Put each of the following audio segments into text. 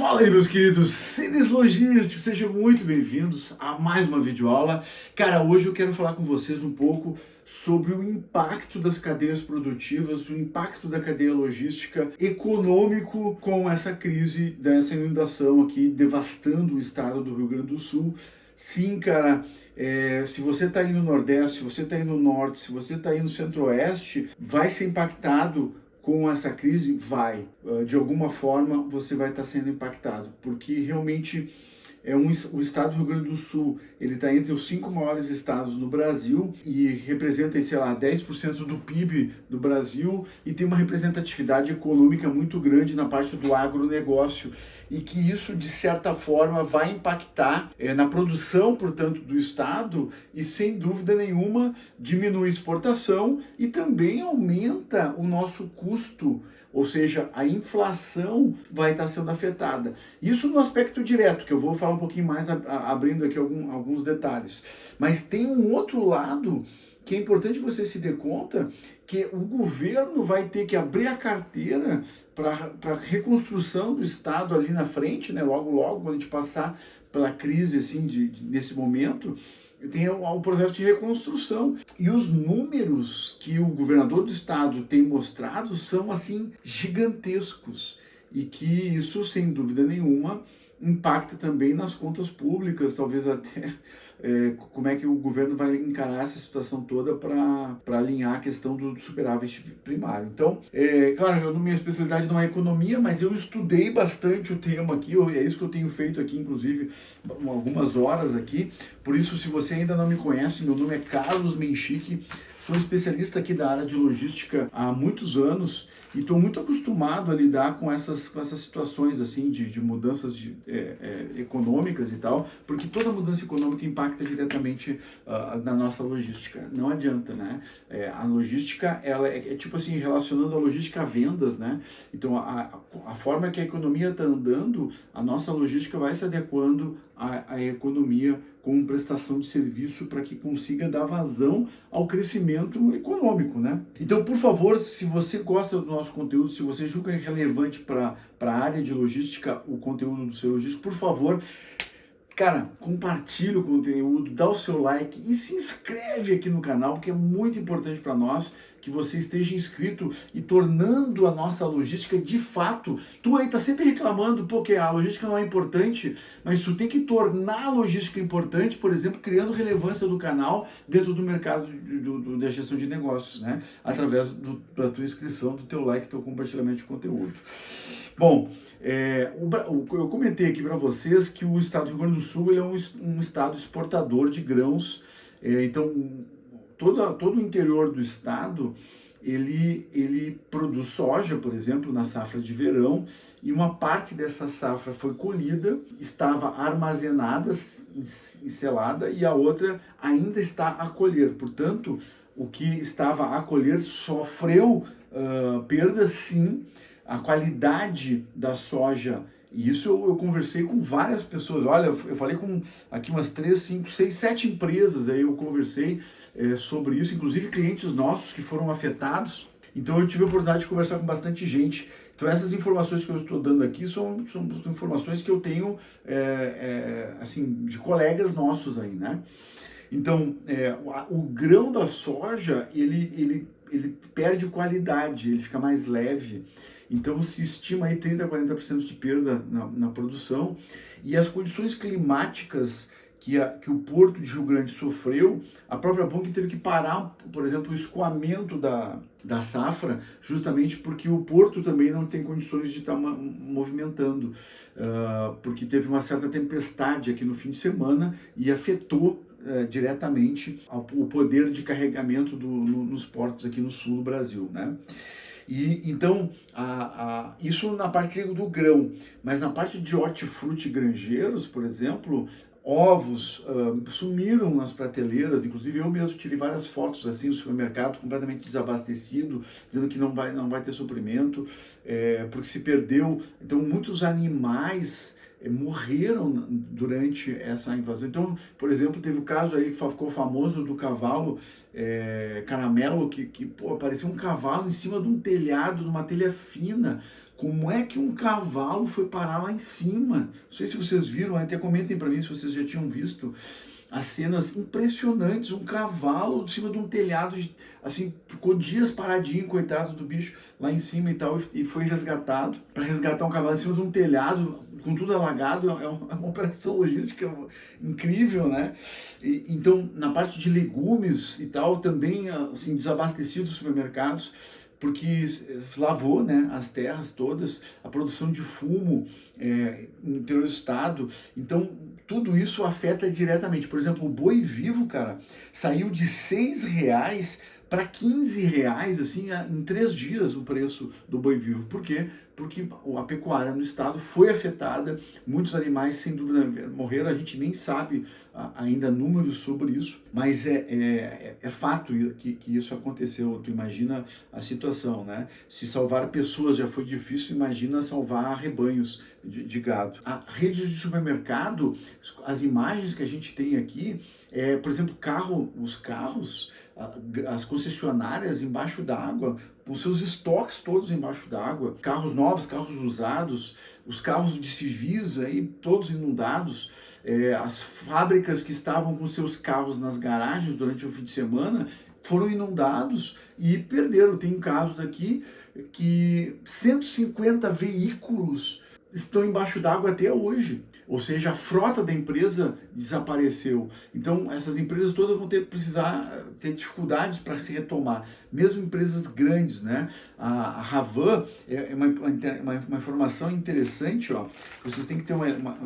Fala aí, meus queridos Cines Logísticos, sejam muito bem-vindos a mais uma videoaula. Cara, hoje eu quero falar com vocês um pouco sobre o impacto das cadeias produtivas, o impacto da cadeia logística econômico com essa crise dessa inundação aqui devastando o estado do Rio Grande do Sul. Sim, cara, se você está aí no Nordeste, se você está aí no Norte, se você está aí no Centro-Oeste, vai ser impactado com essa crise? Vai. De alguma forma você vai estar sendo impactado, porque realmente o estado do Rio Grande do Sul, ele está entre os 5 maiores estados do Brasil e representa, sei lá, 10% do PIB do Brasil e tem uma representatividade econômica muito grande na parte do agronegócio e que isso, de certa forma, vai impactar na produção, portanto, do estado e, sem dúvida nenhuma, diminui a exportação e também aumenta o nosso custo, ou seja, a inflação vai estar sendo afetada. Isso no aspecto direto, que eu vou falar um pouquinho mais abrindo aqui alguns detalhes. Mas tem um outro lado que é importante você se dar conta, que o governo vai ter que abrir a carteira para a reconstrução do Estado ali na frente, né? Logo, quando a gente passar pela crise assim, nesse momento, tem o processo de reconstrução. E os números que o governador do estado tem mostrado são assim gigantescos. E que isso, sem dúvida nenhuma, impacta também nas contas públicas, talvez até como é que o governo vai encarar essa situação toda para alinhar a questão do superávit primário. Então, claro, minha especialidade não é economia, mas eu estudei bastante o tema aqui, é isso que eu tenho feito aqui, inclusive, algumas horas aqui. Por isso, se você ainda não me conhece, meu nome é Carlos Menchique, sou especialista aqui da área de logística há muitos anos, e estou muito acostumado a lidar com essas situações assim de mudanças econômicas e tal, porque toda mudança econômica impacta diretamente na nossa logística. Não adianta, né? A logística, ela é tipo assim, relacionando a logística a vendas, né? Então, a forma que a economia está andando, a nossa logística vai se adequando à economia com prestação de serviço para que consiga dar vazão ao crescimento econômico, né? Então, por favor, se você gosta do nosso conteúdo, se você julga relevante para a área de logística, o conteúdo do seu logístico, por favor, cara, compartilhe o conteúdo, dá o seu like e se inscreve aqui no canal, porque é muito importante para nós que você esteja inscrito e tornando a nossa logística de fato. Tu aí tá sempre reclamando, porque a logística não é importante, mas tu tem que tornar a logística importante, por exemplo, criando relevância do canal dentro do mercado da gestão de negócios, né? Através da tua inscrição, do teu like, do teu compartilhamento de conteúdo. Bom, eu comentei aqui para vocês que o estado do Rio Grande do Sul ele é um estado exportador de grãos, então todo o interior do estado ele produz soja, por exemplo, na safra de verão, e uma parte dessa safra foi colhida, estava armazenada e selada, e a outra ainda está a colher. Portanto, o que estava a colher sofreu perdas, sim. A qualidade da soja, e isso eu conversei com várias pessoas. Olha, eu falei com aqui umas 3, 5, 6, 7 empresas, aí eu conversei sobre isso, inclusive clientes nossos que foram afetados. Então eu tive a oportunidade de conversar com bastante gente. Então essas informações que eu estou dando aqui são informações que eu tenho assim, de colegas nossos aí, né? Então, o grão da soja, ele perde qualidade, ele fica mais leve. Então se estima aí 30 a 40% de perda na produção, e as condições climáticas que o Porto de Rio Grande sofreu, a própria Bunge teve que parar, por exemplo, o escoamento da safra, justamente porque o Porto também não tem condições de estar movimentando, porque teve uma certa tempestade aqui no fim de semana e afetou diretamente o poder de carregamento nos portos aqui no sul do Brasil, né? E então, isso na parte do grão, mas na parte de hortifruti e granjeiros, por exemplo, ovos sumiram nas prateleiras. Inclusive eu mesmo tirei várias fotos assim no supermercado completamente desabastecido, dizendo que não vai ter suprimento, porque se perdeu. Então muitos animais morreram durante essa invasão. Então, por exemplo, teve o caso aí que ficou famoso do cavalo caramelo, que parecia um cavalo em cima de um telhado, de uma telha fina, Como é que um cavalo foi parar lá em cima? Não sei se vocês viram, até comentem para mim se vocês já tinham visto as cenas impressionantes, um cavalo em cima de um telhado, assim, ficou dias paradinho, coitado do bicho, lá em cima e tal, e foi resgatado. Para resgatar um cavalo em cima de um telhado, com tudo alagado, é uma operação logística incrível, né? Então, na parte de legumes e tal, também, assim, desabastecidos os supermercados, porque lavou, né, as terras todas, a produção de fumo no interior do estado. Então, tudo isso afeta diretamente. Por exemplo, o boi vivo, cara, saiu de R$ 6 para R$ 15, assim, em 3 dias o preço do boi vivo. Por quê? Porque a pecuária no estado foi afetada, muitos animais, sem dúvida, morreram, a gente nem sabe ainda números sobre isso, mas é fato que isso aconteceu. Tu imagina a situação, né? Se salvar pessoas já foi difícil, imagina salvar rebanhos de gado. A redes de supermercado, as imagens que a gente tem aqui, por exemplo, os carros, as concessionárias embaixo d'água, os seus estoques todos embaixo d'água, carros novos, carros usados, os carros de civis aí todos inundados, as fábricas que estavam com seus carros nas garagens durante o fim de semana foram inundados e perderam. Tem casos aqui que 150 veículos estão embaixo d'água até hoje. Ou seja, a frota da empresa desapareceu. Então, essas empresas todas vão precisar ter dificuldades para se retomar, mesmo empresas grandes, né? A Ravan é uma informação interessante, ó. Vocês têm que ter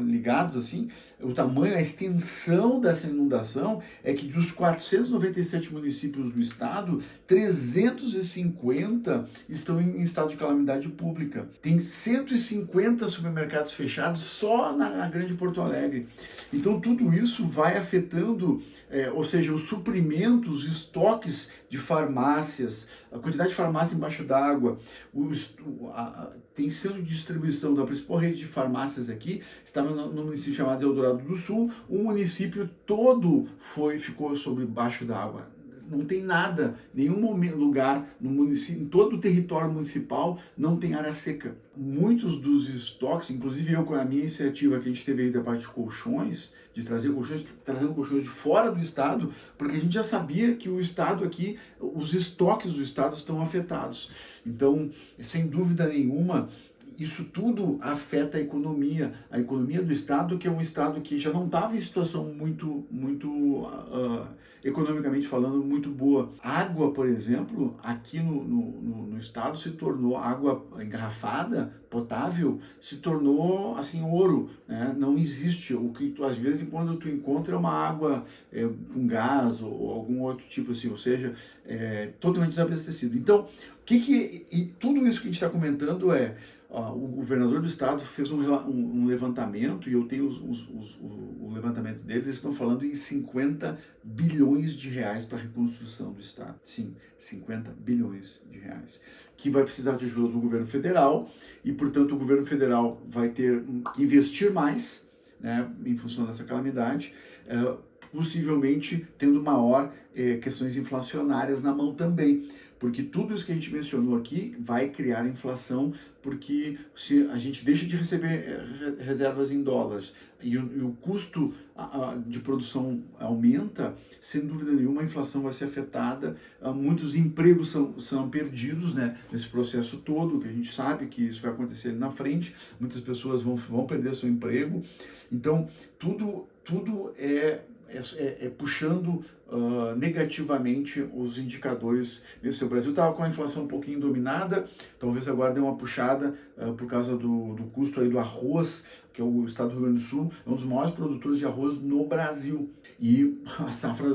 ligados assim. O tamanho, a extensão dessa inundação é que dos 497 municípios do estado, 350 estão em estado de calamidade pública. Tem 150 supermercados fechados só na Grande Porto Alegre. Então tudo isso vai afetando, ou seja, os suprimentos, os estoques de farmácias, a quantidade de farmácia embaixo d'água, tem centro de distribuição da principal rede de farmácias aqui, estava no município chamado Eldorado do Sul, o município todo ficou sobre baixo d'água. Não tem nada, nenhum lugar no município, em todo o território municipal não tem área seca. Muitos dos estoques, inclusive eu com a minha iniciativa que a gente teve aí da parte de colchões, de trazer colchões, trazendo colchões de fora do estado, porque a gente já sabia que o estado aqui, os estoques do estado estão afetados. Então, sem dúvida nenhuma, isso tudo afeta a economia do estado, que é um estado que já não estava em situação muito economicamente falando, muito boa. Água, por exemplo, aqui no estado se tornou água engarrafada, potável, se tornou assim ouro, né? Não existe. O que às vezes quando tu encontra é uma água com gás ou algum outro tipo assim, ou seja, totalmente desabastecido. Então, tudo isso que a gente está comentando o governador do estado fez um levantamento, e eu tenho o levantamento deles, eles estão falando em 50 bilhões de reais para a reconstrução do estado. Sim, 50 bilhões de reais. Que vai precisar de ajuda do governo federal, e portanto o governo federal vai ter que investir mais, né, em função dessa calamidade, possivelmente tendo maior questões inflacionárias na mão também. Porque tudo isso que a gente mencionou aqui vai criar inflação, porque se a gente deixa de receber reservas em dólares e o custo de produção aumenta, sem dúvida nenhuma a inflação vai ser afetada, muitos empregos serão perdidos, né, nesse processo todo, que a gente sabe que isso vai acontecer ali na frente, muitas pessoas vão perder seu emprego. Então, tudo é puxando negativamente os indicadores nesse. O Brasil estava com a inflação um pouquinho dominada, talvez agora dê uma puxada por causa do custo aí do arroz, que é o estado do Rio Grande do Sul, é um dos maiores produtores de arroz no Brasil. E a safra,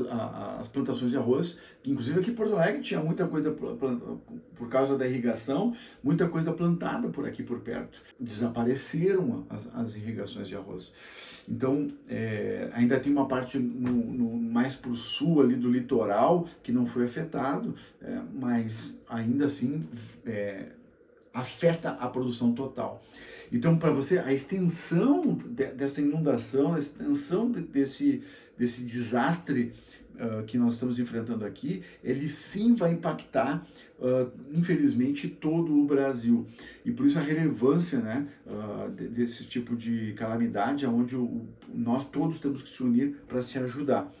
as plantações de arroz, inclusive aqui em Porto Alegre tinha muita coisa por causa da irrigação, muita coisa plantada por aqui por perto. Desapareceram as irrigações de arroz. Então, ainda tem uma parte mais para o sul ali do litoral que não foi afetado, mas ainda assim afeta a produção total. Então, para você, a extensão dessa inundação, a extensão desse desastre que nós estamos enfrentando aqui, ele sim vai impactar, infelizmente, todo o Brasil. E por isso a relevância, né, desse tipo de calamidade, onde nós todos temos que se unir para se ajudar.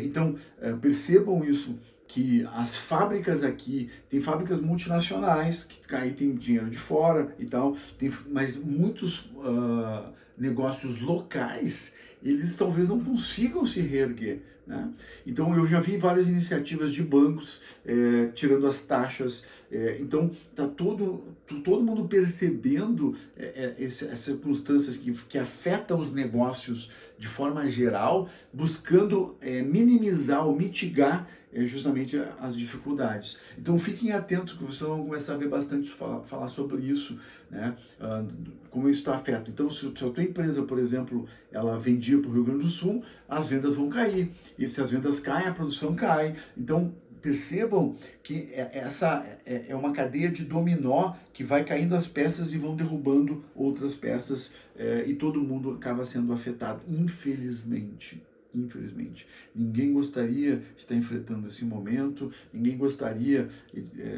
Então, percebam isso, que as fábricas aqui, tem fábricas multinacionais, que aí tem dinheiro de fora e tal, mas muitos negócios locais, eles talvez não consigam se reerguer, né? Então eu já vi várias iniciativas de bancos tirando as taxas, então tá todo mundo percebendo essas circunstâncias que afetam os negócios de forma geral, buscando minimizar ou mitigar justamente as dificuldades. Então fiquem atentos que vocês vão começar a ver bastante falar sobre isso, né? Como isso está afeta. Então se a tua empresa, por exemplo, ela vendia para o Rio Grande do Sul, as vendas vão cair. E se as vendas caem, a produção cai. Então percebam que essa é uma cadeia de dominó que vai caindo as peças e vão derrubando outras peças, e todo mundo acaba sendo afetado, infelizmente. Infelizmente. Ninguém gostaria de estar enfrentando esse momento, ninguém gostaria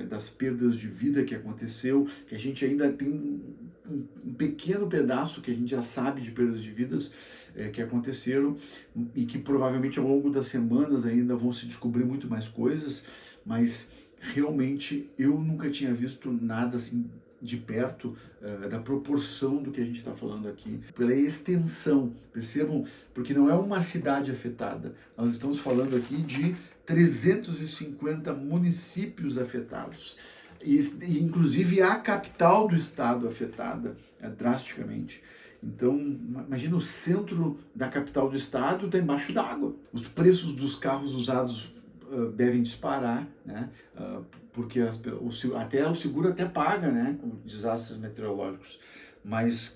das perdas de vida que aconteceu, que a gente ainda tem um pequeno pedaço que a gente já sabe de perdas de vidas que aconteceram e que provavelmente ao longo das semanas ainda vão se descobrir muito mais coisas, mas realmente eu nunca tinha visto nada assim de perto, da proporção do que a gente está falando aqui, pela extensão, percebam, porque não é uma cidade afetada, nós estamos falando aqui de 350 municípios afetados, e inclusive a capital do estado afetada drasticamente. Então, imagina o centro da capital do estado está embaixo d'água. Os preços dos carros usados devem disparar, né? Porque até o seguro até paga, né, os desastres meteorológicos, mas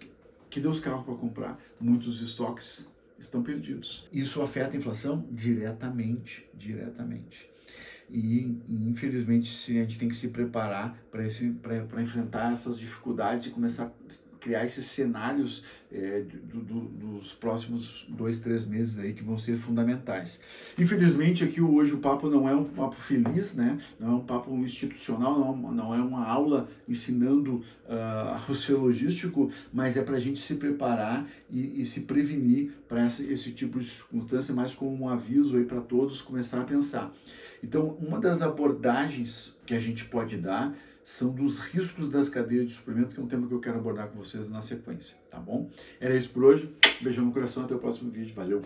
que deu os carros para comprar? Muitos estoques estão perdidos. Isso afeta a inflação diretamente. E infelizmente a gente tem que se preparar para enfrentar essas dificuldades e começar a criar esses cenários dos próximos 2, 3 meses aí que vão ser fundamentais. Infelizmente aqui hoje o papo não é um papo feliz, né? Não é um papo institucional, não é uma aula ensinando o seu logístico, mas é para a gente se preparar e se prevenir para esse tipo de circunstância, mais como um aviso aí para todos começar a pensar. Então, uma das abordagens que a gente pode dar são dos riscos das cadeias de suprimento, que é um tema que eu quero abordar com vocês na sequência, tá bom? Era isso por hoje, beijão no coração, até o próximo vídeo, valeu!